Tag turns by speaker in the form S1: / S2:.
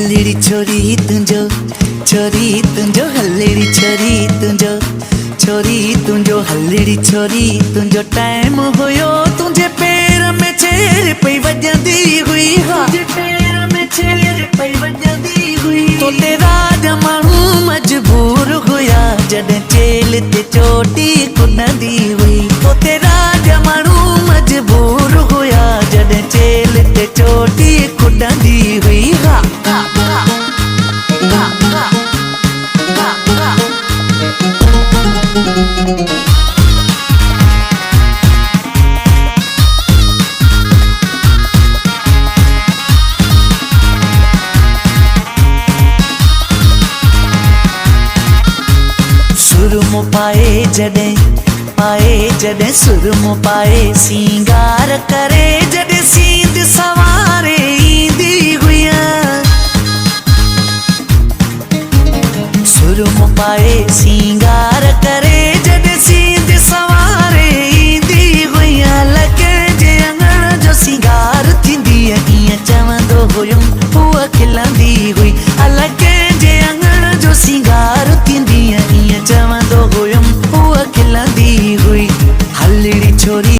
S1: हल्लेड़ी छोरी तुंजो हल्लेड़ी छोरी तुंजो हल्लेड़ी छोरी तुंजो टाइम होयो तुझे पैर में छेड़ पई वजंदी हुई हा तुझे पैर में छेड़ पई वजंदी हुई तो तेरा जमानू मजबूर हुया जॾहिं चेल ते चोटी कुनंदी हुई तो तेरा जमानू मजबूर हुया जॾहिं चेल ते चोटी कुनंदी हुई हा सुरमो पाए जॾहिं सुरमो पाए सिंगार करे जॾहिं सींद सवारे ईंदी हुया सुरमो पाए सिंगार करे